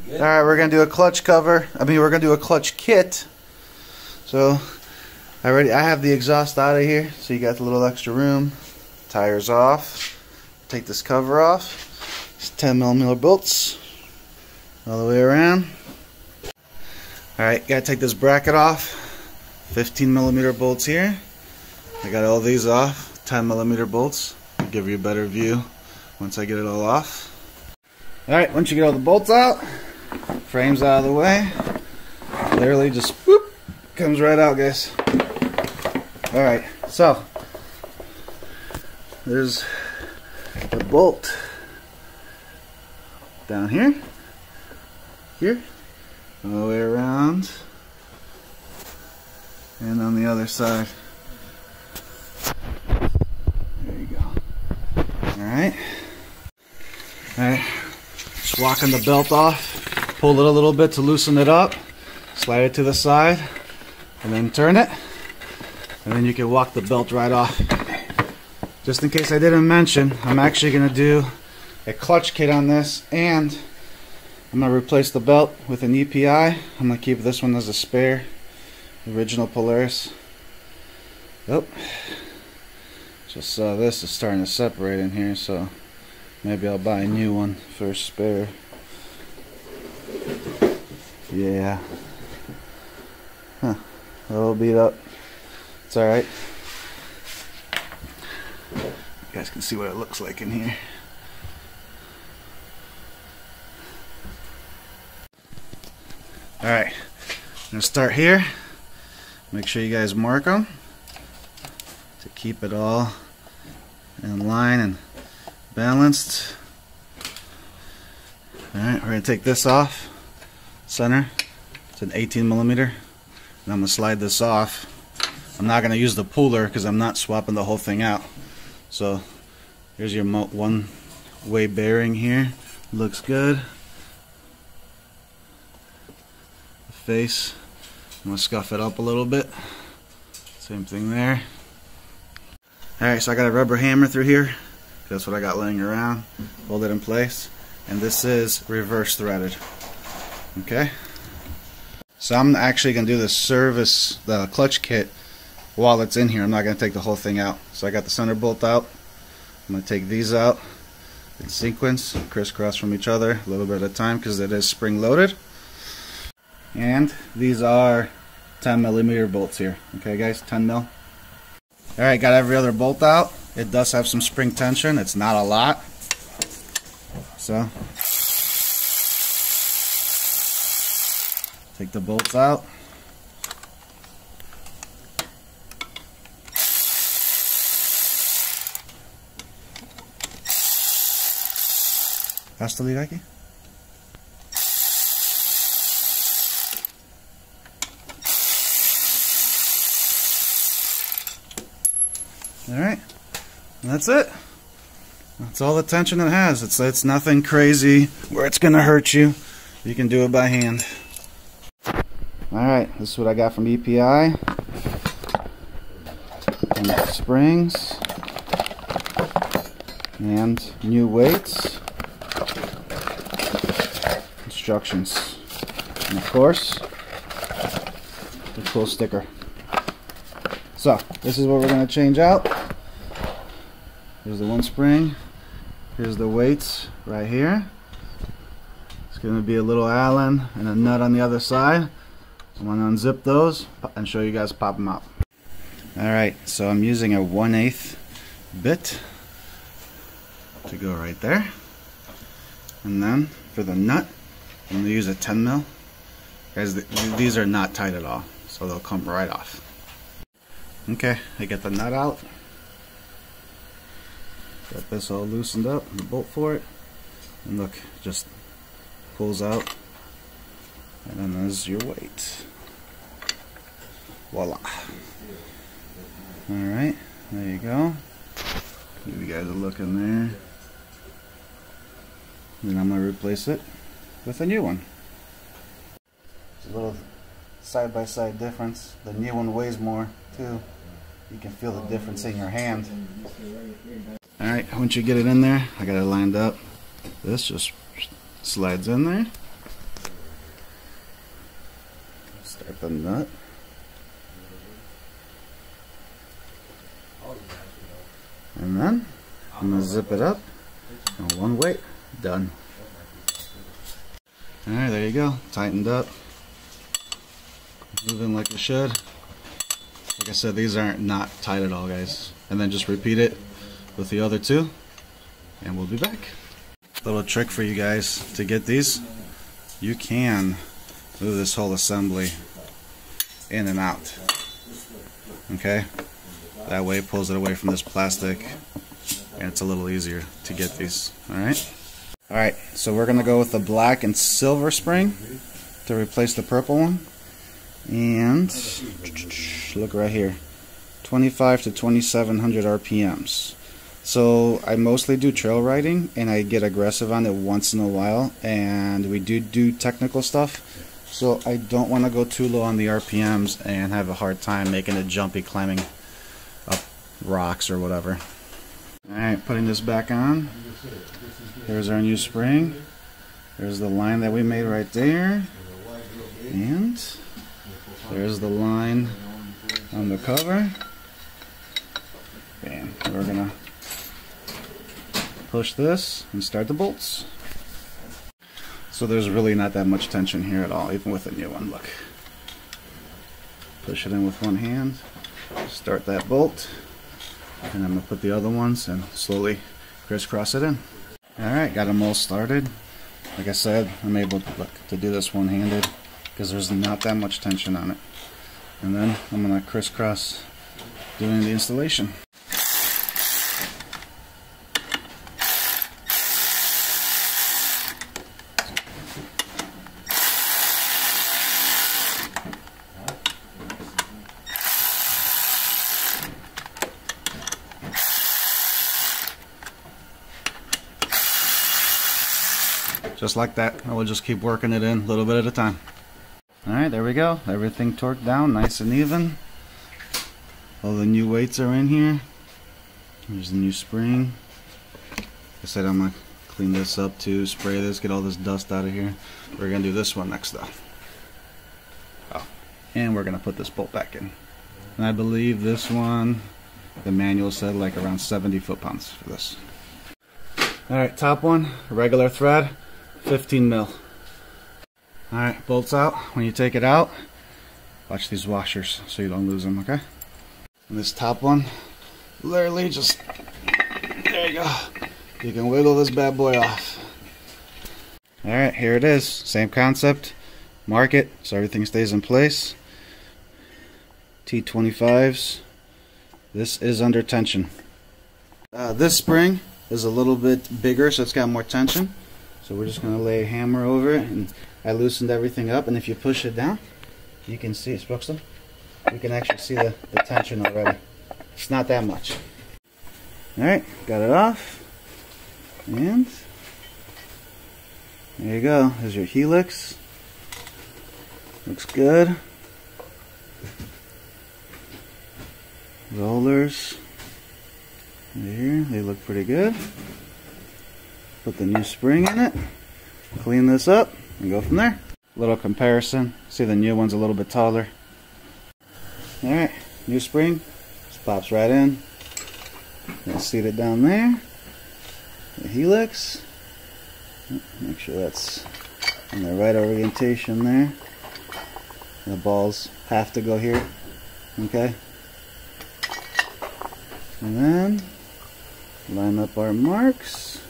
Alright, we're going to do a clutch cover. We're going to do a clutch kit. So, I have the exhaust out of here, so you got the little extra room. Tires off. Take this cover off. It's 10mm bolts all the way around. Alright, got to take this bracket off. 15mm bolts here. I got all these off. 10mm bolts. I'll give you a better view once I get it all off. Alright, once you get all the bolts out, frame's out of the way, literally just whoop, comes right out, guys. Alright, so there's the bolt down here, all the way around, and on the other side. There you go. Alright. Just walking the belt off, pull it a little bit to loosen it up, slide it to the side, and then turn it, and then you can walk the belt right off. Just in case I didn't mention, I'm actually going to do a clutch kit on this, and I'm going to replace the belt with an EPI. I'm going to keep this one as a spare, original Polaris. Oh, just saw this is starting to separate in here, so maybe I'll buy a new one for a spare. Yeah. Huh. A little beat up. It's alright. You guys can see what it looks like in here. Alright. I'm going to start here. Make sure you guys mark them to keep it all in line and balanced. Alright, we're going to take this off, center. It's an 18mm, and I'm going to slide this off. I'm not going to use the puller because I'm not swapping the whole thing out. So here's your one-way bearing here. Looks good. The face, I'm going to scuff it up a little bit. Same thing there. Alright, so I got a rubber hammer through here. That's what I got laying around. Hold it in place. And this is reverse threaded. Okay? So I'm actually going to do the clutch kit while it's in here. I'm not going to take the whole thing out. So I got the center bolt out. I'm going to take these out in sequence, crisscross from each other, a little bit at a time because it is spring loaded. And these are 10mm bolts here. Okay guys, 10mm. Alright, got every other bolt out. It does have some spring tension. It's not a lot. So, take the bolts out. Hasta luego aquí. Alright, and that's it. That's all the tension it has. It's nothing crazy where it's going to hurt you. You can do it by hand. Alright, this is what I got from EPI. And springs. And new weights. Instructions. And of course, the cool sticker. So, this is what we're going to change out. Here's the one spring. Here's the weights right here. It's going to be a little Allen and a nut on the other side. I'm going to unzip those and show you guys pop them out. Alright, so I'm using a 1/8 bit to go right there. And then for the nut, I'm going to use a 10mm. Guys, these are not tight at all, so they'll come right off. Okay, I get the nut out. Got this all loosened up, the bolt for it. And look, it just pulls out. And then there's your weight. Voila. Alright, there you go. Give you guys a look in there. Then I'm going to replace it with a new one. It's a little side-by-side difference. The new one weighs more too. You can feel the difference in your hand. Alright, once you get it in there, I got it lined up. This just slides in there. Got the nut. And then I'm going to zip it up. And one weight. Done. Alright, there you go. Tightened up. Moving like it should. Like I said, these aren't not tight at all, guys. And then just repeat it with the other two. And we'll be back. Little trick for you guys to get these. You can move this whole assembly in and out. Okay? That way it pulls it away from this plastic. And it's a little easier to get these. Alright? Alright, so we're going to go with the black and silver spring to replace the purple one. And look right here, 25 to 2700 RPMs. So I mostly do trail riding and I get aggressive on it once in a while, and we do technical stuff, so I don't want to go too low on the RPMs and have a hard time making it jumpy climbing up rocks or whatever. Alright, putting this back on. There's our new spring. There's the line that we made right there. And there's the line on the cover. Bam. We're going to push this and start the bolts. So there's really not that much tension here at all, even with the new one. Look. Push it in with one hand. Start that bolt. And I'm going to put the other ones and slowly crisscross it in. Alright, got them all started. Like I said, I'm able to do this one-handed because there's not that much tension on it. And then I'm going to crisscross doing the installation. Just like that. I will just keep working it in a little bit at a time. Alright, there we go. Everything torqued down nice and even. All the new weights are in here. There's the new spring. Like I said, I'm going to clean this up too, spray this, get all this dust out of here. We're going to do this one next though. Oh. And we're going to put this bolt back in. And I believe this one, the manual said like around 70 foot-pounds for this. Alright, top one, regular thread, 15 mil. Alright, bolts out. When you take it out, watch these washers so you don't lose them, okay? And this top one, literally just, there you go. You can wiggle this bad boy off. Alright, here it is. Same concept. Mark it so everything stays in place. T25s. This is under tension. This spring is a little bit bigger, so it's got more tension. So we're just going to lay a hammer over it, and I loosened everything up, and if you push it down, you can see it, Spokeston. You can actually see the tension already. It's not that much. Alright, got it off. And there you go. There's your helix. Looks good. Rollers. Here, they look pretty good. Put the new spring in it. Clean this up and go from there. Little comparison. See, the new one's a little bit taller. Alright, new spring. Just pops right in. Gonna seat it down there. The helix. Make sure that's in the right orientation there. The balls have to go here. Okay. And then line up our marks.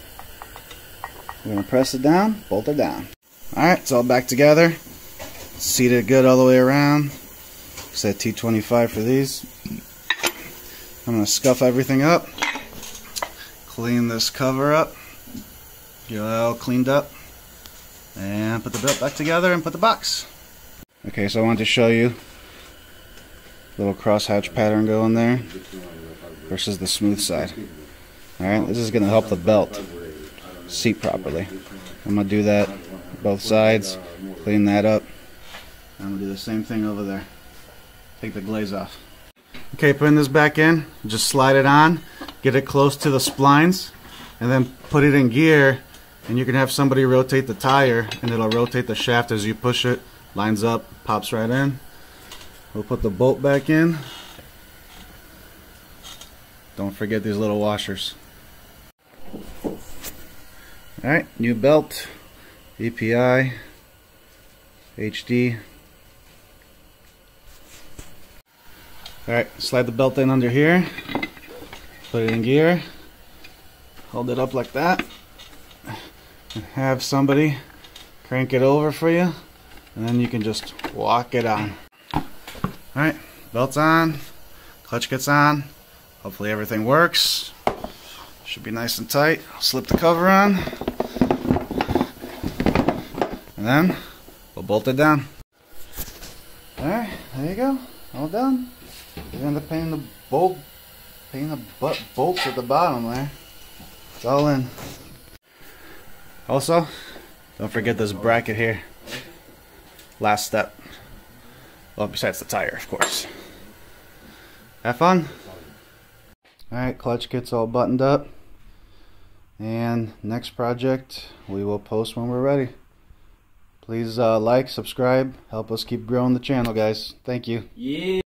We're going to press it down, bolt it down. Alright, it's all back together. Seated good all the way around. Set T25 for these. I'm going to scuff everything up. Clean this cover up. Get it all cleaned up. And put the belt back together and put the box. Okay, so I wanted to show you a little crosshatch pattern going there versus the smooth side. Alright, this is going to help the belt seat properly. I'm going to do that both sides, clean that up. I'm going to do the same thing over there. Take the glaze off. Okay, putting this back in, just slide it on, get it close to the splines, and then put it in gear, and you can have somebody rotate the tire, and it'll rotate the shaft as you push it, lines up, pops right in. We'll put the bolt back in. Don't forget these little washers. Alright, new belt, EPI, HD. Alright, slide the belt in under here, put it in gear, hold it up like that, and have somebody crank it over for you, and then you can just walk it on. Alright, belt's on, clutch gets on, hopefully everything works. Should be nice and tight. I'll slip the cover on, and then we'll bolt it down. Alright, there you go, all done. You end up painting the bolts at the bottom there. It's all in. Also, don't forget this bracket here. Last step. Well, besides the tire, of course. Have fun. Alright, clutch kit's all buttoned up. And next project we will post when we're ready. Please like, subscribe, help us keep growing the channel, guys. Thank you. Yeah.